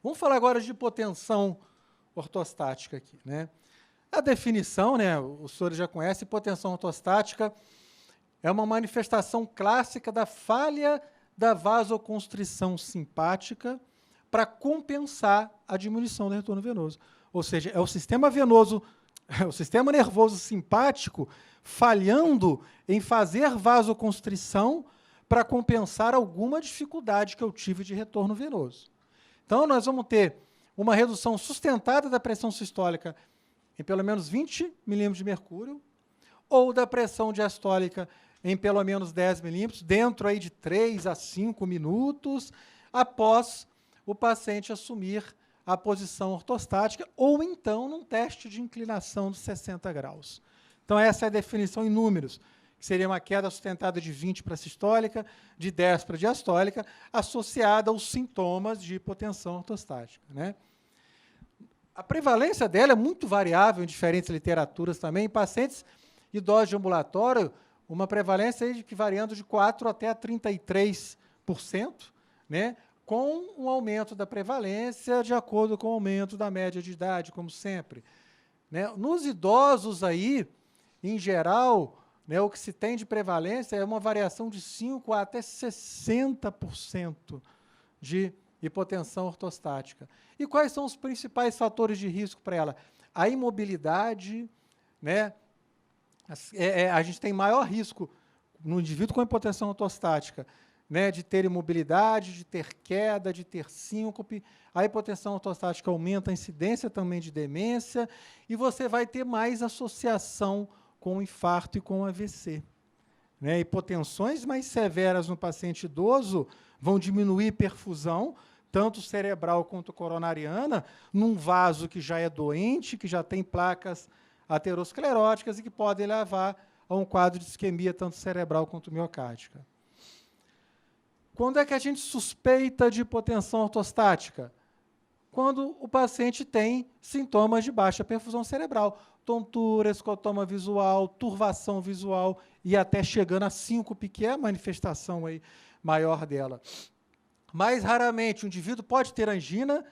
Vamos falar agora de hipotensão ortostática aqui, né? A definição, né, os senhores já conhecem, hipotensão ortostática é uma manifestação clássica da falha da vasoconstrição simpática para compensar a diminuição do retorno venoso. Ou seja, é o sistema venoso, o sistema nervoso simpático falhando em fazer vasoconstrição para compensar alguma dificuldade que eu tive de retorno venoso. Então, nós vamos ter uma redução sustentada da pressão sistólica em pelo menos 20 milímetros de mercúrio, ou da pressão diastólica em pelo menos 10 milímetros, dentro aí de 3 a 5 minutos, após o paciente assumir a posição ortostática, ou então num teste de inclinação de 60 graus. Então, essa é a definição em números, que seria uma queda sustentada de 20 para a sistólica, de 10 para a diastólica, associada aos sintomas de hipotensão ortostática, né? A prevalência dela é muito variável em diferentes literaturas também. Em pacientes idosos de ambulatório, uma prevalência aí que variando de 4% até 33%, né, com um aumento da prevalência de acordo com o aumento da média de idade, como sempre, né? Nos idosos, aí, em geral, né, o que se tem de prevalência é uma variação de 5% a até 60% de hipotensão ortostática. E quais são os principais fatores de risco para ela? A imobilidade, né? A gente tem maior risco no indivíduo com hipotensão ortostática, né, de ter imobilidade, de ter queda, de ter síncope. A hipotensão ortostática aumenta a incidência também de demência e você vai ter mais associação com o infarto e com o AVC. Né? Hipotensões mais severas no paciente idoso vão diminuir perfusão, tanto cerebral quanto coronariana, num vaso que já é doente, que já tem placas ateroscleróticas e que podem levar a um quadro de isquemia, tanto cerebral quanto miocárdica. Quando é que a gente suspeita de hipotensão ortostática? Quando o paciente tem sintomas de baixa perfusão cerebral, tontura, escotoma visual, turvação visual e até chegando a síncope, que é a manifestação aí maior dela. Mais raramente, o indivíduo pode ter angina,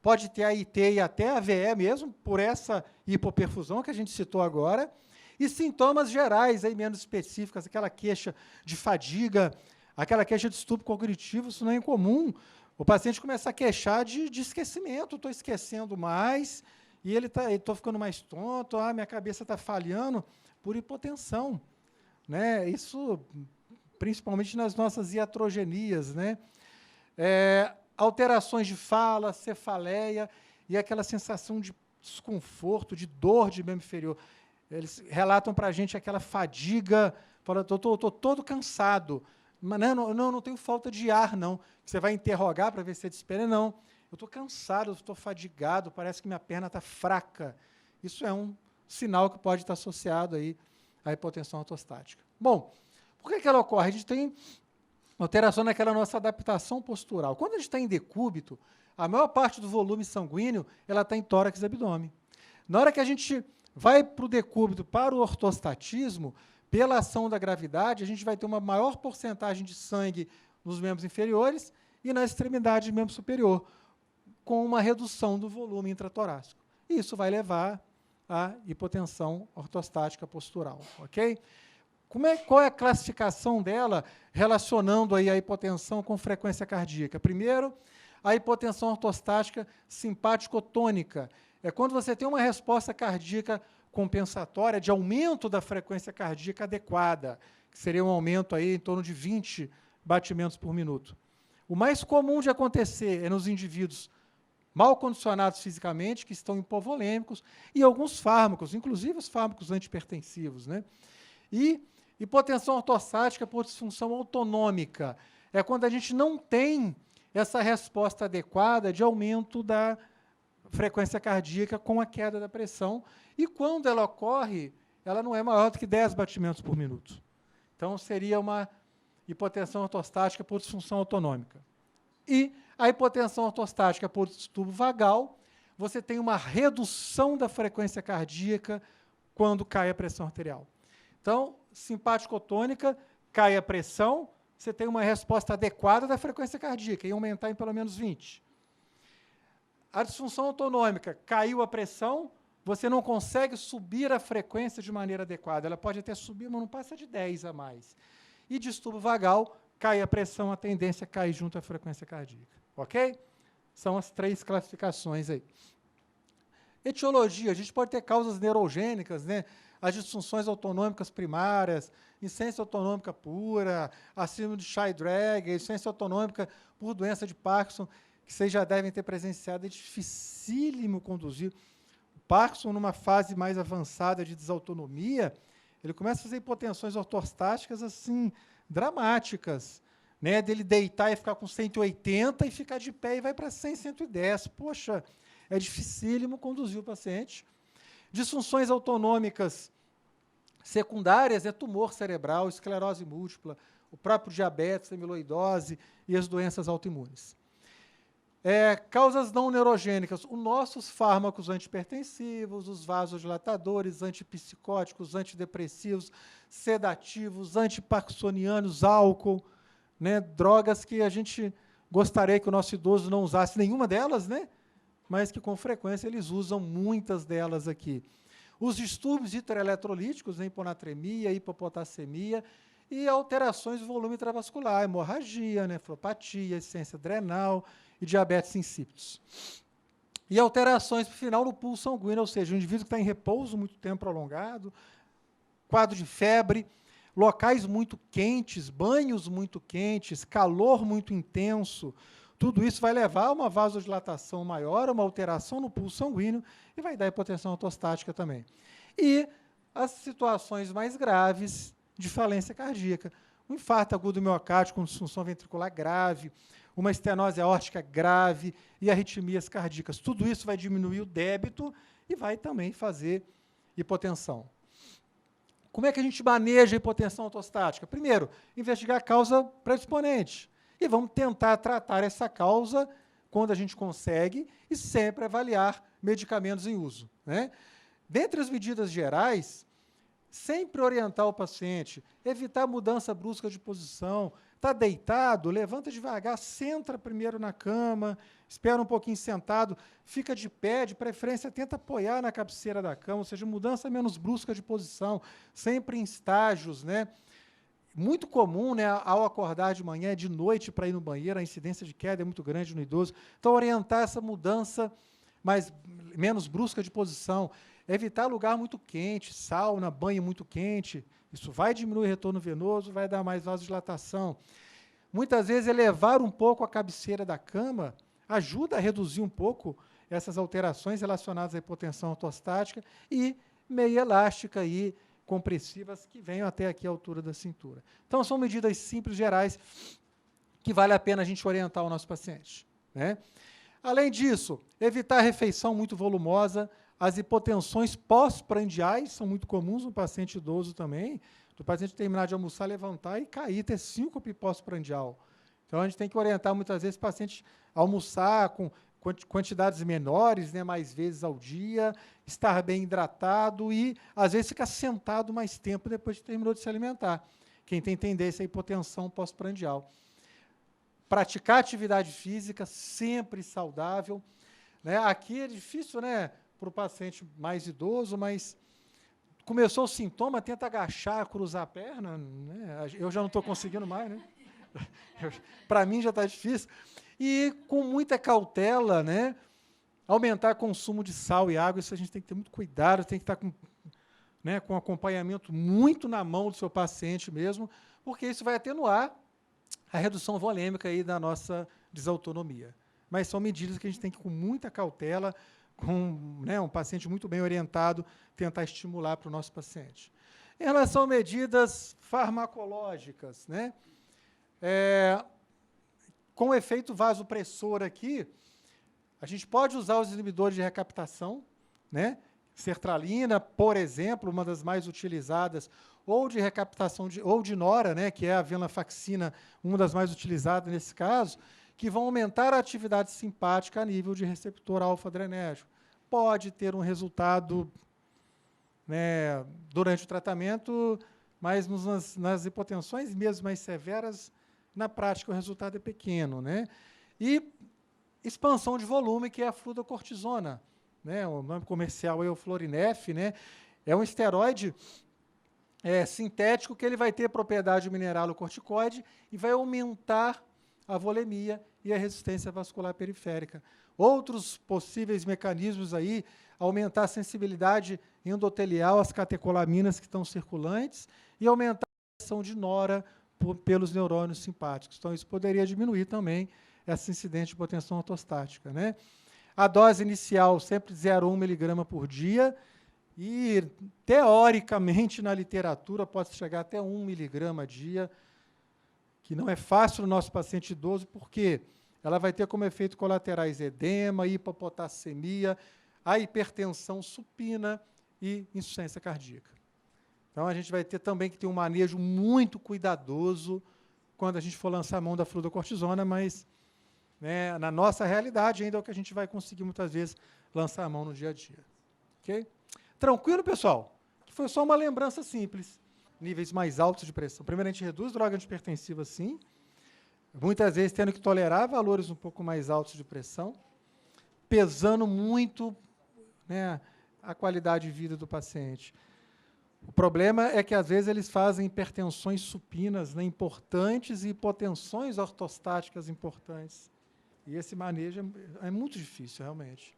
pode ter AIT e até AVE mesmo, por essa hipoperfusão que a gente citou agora, e sintomas gerais, aí, menos específicos, aquela queixa de fadiga, aquela queixa de distúrbio cognitivo, isso não é incomum. O paciente começa a queixar de esquecimento, estou esquecendo mais, e estou ficando mais tonto, minha cabeça está falhando, por hipotensão. Né? Isso, principalmente nas nossas iatrogenias, né? Alterações de fala, cefaleia e aquela sensação de desconforto, de dor de membro inferior. Eles relatam para a gente aquela fadiga, falam, estou todo cansado, mas não tenho falta de ar, não. Você vai interrogar para ver se é dispênia, não. Eu estou cansado, estou fadigado, parece que minha perna está fraca. Isso é um sinal que pode estar associado aí à hipotensão ortostática. Bom, por que ela ocorre? A gente tem alteração naquela nossa adaptação postural. Quando a gente está em decúbito, a maior parte do volume sanguíneo ela está em tórax e abdômen. Na hora que a gente vai para o decúbito, para o ortostatismo, pela ação da gravidade, a gente vai ter uma maior porcentagem de sangue nos membros inferiores e na extremidade do membro superior, com uma redução do volume intratorácico. Isso vai levar à hipotensão ortostática postural, ok? Qual é a classificação dela relacionando aí a hipotensão com frequência cardíaca? Primeiro, a hipotensão ortostática simpático-tônica. É quando você tem uma resposta cardíaca compensatória de aumento da frequência cardíaca adequada, que seria um aumento aí em torno de 20 batimentos por minuto. O mais comum de acontecer é nos indivíduos mal condicionados fisicamente, que estão hipovolêmicos, e alguns fármacos, inclusive os fármacos antihipertensivos, né? E hipotensão ortostática por disfunção autonômica é quando a gente não tem essa resposta adequada de aumento da frequência cardíaca com a queda da pressão, e quando ela ocorre, ela não é maior do que 10 batimentos por minuto. Então, seria uma hipotensão ortostática por disfunção autonômica. E a hipotensão ortostática por distúrbio vagal, você tem uma redução da frequência cardíaca quando cai a pressão arterial. Então, simpático-tônica, cai a pressão, você tem uma resposta adequada da frequência cardíaca, e aumentar em pelo menos 20. A disfunção autonômica, caiu a pressão, você não consegue subir a frequência de maneira adequada. Ela pode até subir, mas não passa de 10 a mais. E distúrbio vagal, cai a pressão, a tendência é cair junto à frequência cardíaca. Ok? São as 3 classificações aí. Etiologia, a gente pode ter causas neurogênicas, né? As disfunções autonômicas primárias, insuficiência autonômica pura, a síndrome de Shy-Drag, insuficiência autonômica por doença de Parkinson, que vocês já devem ter presenciado, é dificílimo conduzir. O Parkinson, numa fase mais avançada de desautonomia, ele começa a fazer hipotensões ortostáticas assim, dramáticas, né? Dele deitar e ficar com 180 e ficar de pé e vai para 100, 110. Poxa, é dificílimo conduzir o paciente. Disfunções autonômicas secundárias é tumor cerebral, esclerose múltipla, o próprio diabetes, amiloidose e as doenças autoimunes. Causas não neurogênicas, os nossos fármacos antipertensivos, os vasodilatadores, antipsicóticos, antidepressivos, sedativos, antiparkinsonianos, álcool, né, drogas que a gente gostaria que o nosso idoso não usasse nenhuma delas, né, mas que com frequência eles usam muitas delas aqui. Os distúrbios hidroeletrolíticos, né, hiponatremia, hipopotassemia, e alterações do volume intravascular, hemorragia, nefropatia, insuficiência adrenal e diabetes insípidos. E alterações, por final, no pulso sanguíneo, ou seja, o indivíduo que está em repouso muito tempo prolongado, quadro de febre, locais muito quentes, banhos muito quentes, calor muito intenso, tudo isso vai levar a uma vasodilatação maior, uma alteração no pulso sanguíneo e vai dar hipotensão ortostática também. E as situações mais graves de falência cardíaca, um infarto agudo do miocárdio com disfunção ventricular grave, uma estenose aórtica grave e arritmias cardíacas. Tudo isso vai diminuir o débito e vai também fazer hipotensão. Como é que a gente maneja a hipotensão ortostática? Primeiro, investigar a causa predisponente. E vamos tentar tratar essa causa quando a gente consegue e sempre avaliar medicamentos em uso, né? Dentre as medidas gerais, sempre orientar o paciente, evitar mudança brusca de posição. Está deitado, levanta devagar, senta primeiro na cama, espera um pouquinho sentado, fica de pé, de preferência tenta apoiar na cabeceira da cama, ou seja, mudança menos brusca de posição, sempre em estágios, né? Muito comum, né, ao acordar de manhã, de noite para ir no banheiro, a incidência de queda é muito grande no idoso. Então, orientar essa mudança menos brusca de posição, evitar lugar muito quente, sauna, banho muito quente, isso vai diminuir o retorno venoso, vai dar mais vasodilatação. Muitas vezes, elevar um pouco a cabeceira da cama ajuda a reduzir um pouco essas alterações relacionadas à hipotensão ortostática e meia elástica aí, compressivas que venham até aqui a altura da cintura. Então, são medidas simples, gerais, que vale a pena a gente orientar o nosso paciente, né? Além disso, evitar a refeição muito volumosa, as hipotensões pós-prandiais são muito comuns no paciente idoso também, do paciente terminar de almoçar, levantar e cair, ter síncope pós-prandial. Então, a gente tem que orientar muitas vezes o paciente a almoçar com quantidades menores, né, mais vezes ao dia, estar bem hidratado e, às vezes, ficar sentado mais tempo depois que terminou de se alimentar. Quem tem tendência à hipotensão pós-prandial. Praticar atividade física sempre saudável, né? Aqui é difícil, né, para o paciente mais idoso, mas começou o sintoma, tenta agachar, cruzar a perna, né? Eu já não estou conseguindo mais, né? Para mim já está difícil. E com muita cautela, né, aumentar o consumo de sal e água, isso a gente tem que ter muito cuidado, tem que estar com, né, com acompanhamento muito na mão do seu paciente mesmo, porque isso vai atenuar a redução volêmica aí da nossa desautonomia. Mas são medidas que a gente tem que, com muita cautela, com, né, um paciente muito bem orientado, tentar estimular para o nosso paciente. Em relação a medidas farmacológicas, né, com o efeito vasopressor aqui, a gente pode usar os inibidores de recaptação, né? Sertralina, por exemplo, uma das mais utilizadas, ou de recaptação, ou de nora, né, que é a venlafaxina, uma das mais utilizadas nesse caso, que vão aumentar a atividade simpática a nível de receptor alfa-adrenérgico. Pode ter um resultado, né, durante o tratamento, mas nas hipotensões mesmo mais severas, na prática, o resultado é pequeno, né? E expansão de volume, que é a fluocortisona, né? O nome comercial é o Florinef, né? É um esteroide sintético que ele vai ter propriedade mineralocorticoide e vai aumentar a volemia e a resistência vascular periférica. Outros possíveis mecanismos aí, aumentar a sensibilidade endotelial às catecolaminas que estão circulantes e aumentar a ação de nora pelos neurônios simpáticos. Então, isso poderia diminuir também essa incidência de hipotensão ortostática, né? A dose inicial sempre 0,1 miligrama por dia e, teoricamente, na literatura, pode chegar até 1 miligrama a dia, que não é fácil no nosso paciente idoso, porque ela vai ter como efeito colaterais edema, hipopotassemia, a hipertensão supina e insuficiência cardíaca. Então, a gente vai ter também que ter um manejo muito cuidadoso quando a gente for lançar a mão da fluocortisona, mas, né, na nossa realidade ainda é o que a gente vai conseguir, muitas vezes, lançar a mão no dia a dia. Ok? Tranquilo, pessoal? Que foi só uma lembrança simples. Níveis mais altos de pressão. Primeiro, a gente reduz droga antipertensiva, sim, muitas vezes tendo que tolerar valores um pouco mais altos de pressão, pesando muito, né, a qualidade de vida do paciente. O problema é que, às vezes, eles fazem hipertensões supinas, né, importantes e hipotensões ortostáticas importantes. E esse manejo é muito difícil, realmente.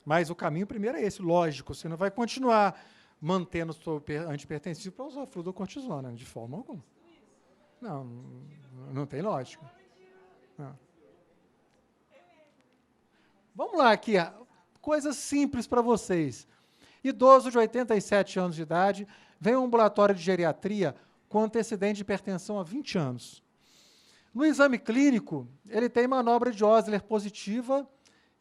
Mas o caminho primeiro é esse, lógico. Você não vai continuar mantendo o seu antihipertensivo para usar a fluocortisona, de forma alguma. Não tem lógica. Não. Vamos lá aqui, coisas simples para vocês. Idoso de 87 anos de idade, vem ao ambulatório de geriatria com antecedente de hipertensão há 20 anos. No exame clínico, ele tem manobra de Osler positiva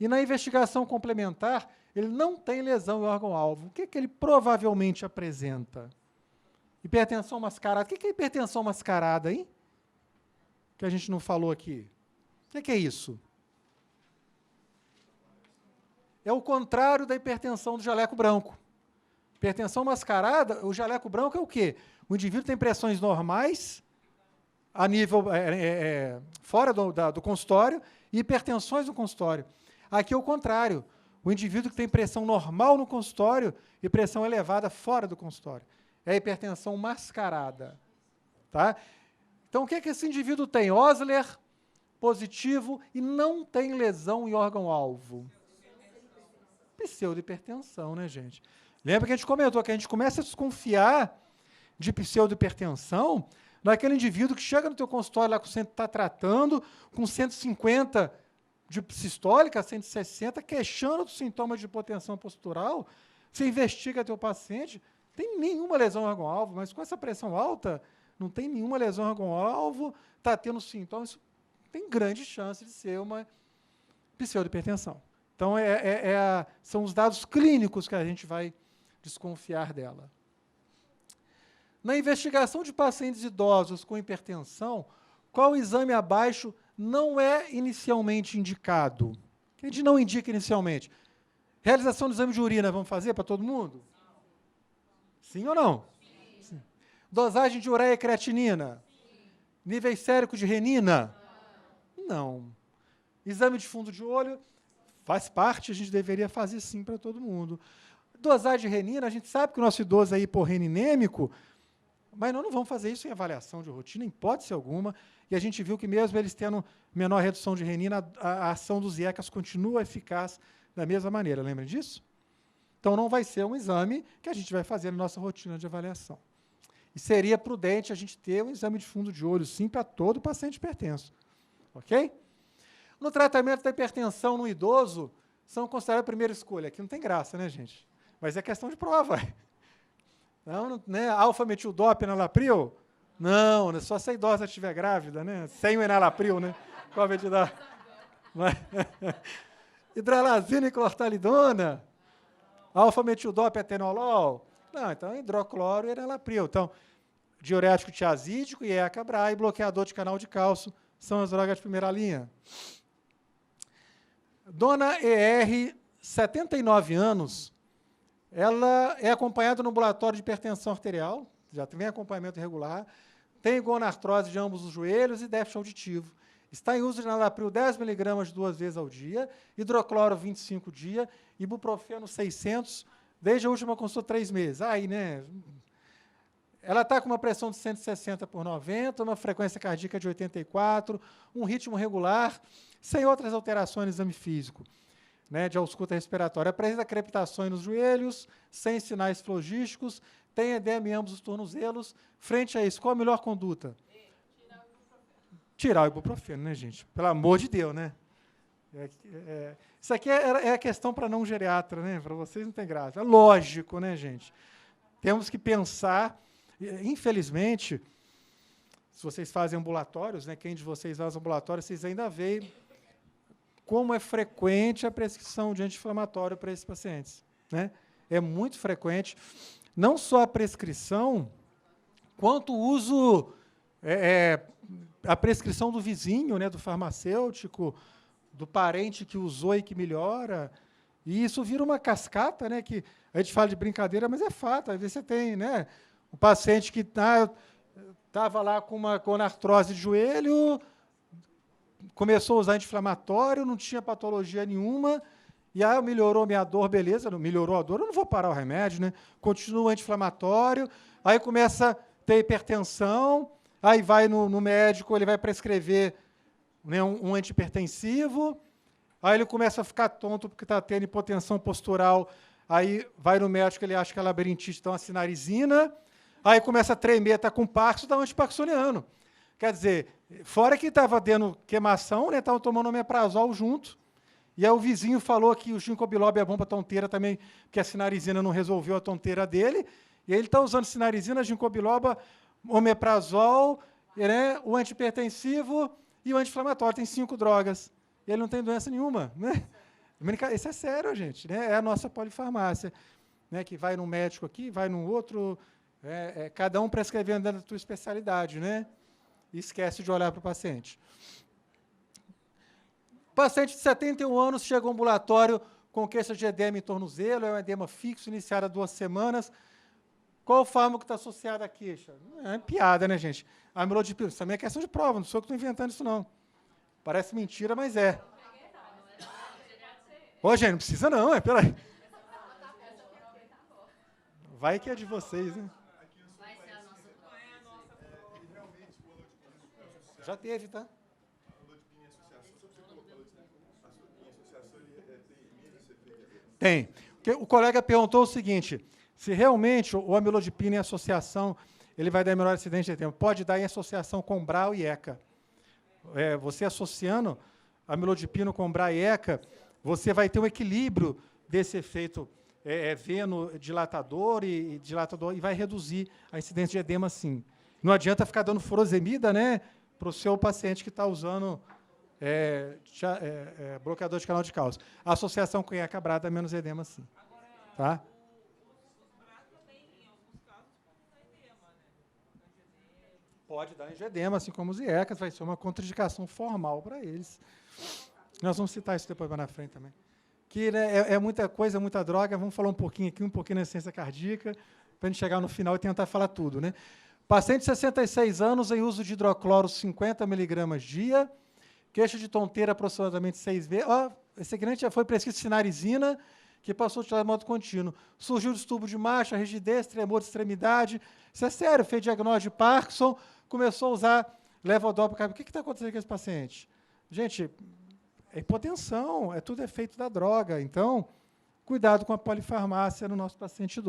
e na investigação complementar, ele não tem lesão em órgão-alvo. O que ele provavelmente apresenta? Hipertensão mascarada. O que é hipertensão mascarada, hein? Que a gente não falou aqui. O que é isso? É o contrário da hipertensão do jaleco branco. Hipertensão mascarada, o jaleco branco é o quê? O indivíduo tem pressões normais, a nível fora do consultório, e hipertensões no consultório. Aqui é o contrário. O indivíduo que tem pressão normal no consultório e pressão elevada fora do consultório. É a hipertensão mascarada. Tá? Então, o que esse indivíduo tem? Osler positivo e não tem lesão em órgão-alvo. Pseudohipertensão, né, gente? Lembra que a gente comentou que a gente começa a desconfiar de pseudohipertensão naquele indivíduo que chega no teu consultório lá com está tratando, com 150 de sistólica, 160, queixando dos sintomas de hipotensão postural, você investiga teu paciente, tem nenhuma lesão em órgão-alvo, mas com essa pressão alta, não tem nenhuma lesão em órgão-alvo, está tendo sintomas, isso tem grande chance de ser uma pseudohipertensão. Então, são os dados clínicos que a gente vai desconfiar dela. Na investigação de pacientes idosos com hipertensão, qual exame abaixo não é inicialmente indicado? Que a gente não indica inicialmente. Realização do exame de urina, vamos fazer para todo mundo? Sim ou não? Sim. Dosagem de ureia e creatinina? Sim. Níveis séricos de renina? Não. Exame de fundo de olho? Faz parte, a gente deveria fazer sim para todo mundo. Dosagem de renina, a gente sabe que o nosso idoso é hiporreninêmico, mas nós não vamos fazer isso em avaliação de rotina, em hipótese alguma, e a gente viu que mesmo eles tendo menor redução de renina, a ação dos IECAS continua eficaz da mesma maneira, lembra disso? Então, não vai ser um exame que a gente vai fazer na nossa rotina de avaliação. E seria prudente a gente ter um exame de fundo de olho, sim, para todo paciente hipertenso. Ok? No tratamento da hipertensão no idoso, são consideradas a primeira escolha. Aqui não tem graça, né, gente? Mas é questão de prova. Não, né? Alfa-metildop, enalapril? Não, só se a idosa estiver grávida, né? Sem o enalapril, né? Qual vai te dar? Hidralazina e clortalidona? Alfa-metildop, atenolol? Não, então hidrocloro e enalapril. Então, diurético tiazídico, IECA, BRA, bloqueador de canal de cálcio são as drogas de primeira linha. Dona ER, 79 anos, ela é acompanhada no ambulatório de hipertensão arterial, já tem acompanhamento regular, tem gonartrose de ambos os joelhos e déficit auditivo. Está em uso de enalapril 10 miligramas 2 vezes ao dia, hidrocloro 25 dias, ibuprofeno 600, desde a última consulta 3 meses. Aí, né? Ela está com uma pressão de 160 por 90, uma frequência cardíaca de 84, um ritmo regular, sem outras alterações no exame físico, né, de ausculta respiratória. Apresenta crepitações nos joelhos, sem sinais flogísticos, tem edema em ambos os tornozelos. Frente a isso, qual a melhor conduta? Tirar o ibuprofeno, né, gente? Pelo amor de Deus, né? Isso aqui é a questão para não geriatra, né? Para vocês não tem graça. É lógico, né, gente? Temos que pensar. Infelizmente, se vocês fazem ambulatórios, né, quem de vocês faz ambulatórios, vocês ainda veem como é frequente a prescrição de anti-inflamatório para esses pacientes, né? É muito frequente, não só a prescrição, quanto o uso, a prescrição do vizinho, né, do farmacêutico, do parente que usou e que melhora, e isso vira uma cascata, né, que a gente fala de brincadeira, mas é fato. Às vezes você tem, né, o paciente que estava lá com artrose de joelho, começou a usar anti-inflamatório, não tinha patologia nenhuma, e aí melhorou minha dor, beleza, não melhorou a dor, eu não vou parar o remédio, né? Continua anti-inflamatório, aí começa a ter hipertensão, aí vai no médico, ele vai prescrever, né, um antihipertensivo, aí ele começa a ficar tonto porque está tendo hipotensão postural, aí vai no médico, ele acha que é labirintite, então a sinarizinina, aí começa a tremer, está com Parkinson, dá um antiparkinsoniano. Quer dizer, fora que estava dando queimação, né, estavam tomando omeprazol junto, e aí o vizinho falou que o ginkgo biloba é bom para tonteira também, porque a sinarizina não resolveu a tonteira dele, e aí ele está usando sinarizina, ginkgo biloba, omeprazol, né, o antihipertensivo e o anti-inflamatório. Tem 5 drogas. E ele não tem doença nenhuma, né? Isso é sério, gente, né? É a nossa polifarmácia, né, que vai num médico aqui, vai num outro, cada um prescrevendo dentro da tua especialidade, né? E esquece de olhar para o paciente. Paciente de 71 anos chega ao ambulatório com queixa de edema em tornozelo, é um edema fixo, iniciado há 2 semanas. Qual o fármaco que está associado à queixa? É piada, né, gente? Amlodipina, isso também é questão de prova, não sou eu que estou inventando isso, não. Parece mentira, mas é. Ô, gente, não precisa não, peraí. Vai que é de vocês, né? Já teve, tá? Tem. O colega perguntou o seguinte, se realmente o amilodipina em associação, ele vai dar menor acidente de tempo. Pode dar em associação com BRA e ECA. Você associando amilodipina com BRA e ECA, você vai ter um equilíbrio desse efeito venodilatador e dilatador, e vai reduzir a incidência de edema, sim. Não adianta ficar dando furosemida, né, para o seu paciente que está usando bloqueador de canal de cálcio. A associação com ECA BRA dá menos edema, sim. Tá? Pode dar angedema, assim como os IECAS, vai ser uma contraindicação formal para eles. Nós vamos citar isso depois na frente também. Que, né, é muita coisa, muita droga, vamos falar um pouquinho aqui, um pouquinho na insuficiência cardíaca, para a gente chegar no final e tentar falar tudo, né? Paciente de 66 anos em uso de hidrocloro 50 mg dia, queixa de tonteira aproximadamente 6 vezes. Esse aqui já foi prescrito sinarizina, que passou de modo contínuo. Surgiu distúrbio de marcha, rigidez, tremor de extremidade. Isso é sério, fez diagnóstico de Parkinson, começou a usar levodopa. O que está acontecendo com esse paciente? Gente, é hipotensão, tudo efeito da droga. Então, cuidado com a polifarmácia no nosso paciente idoso.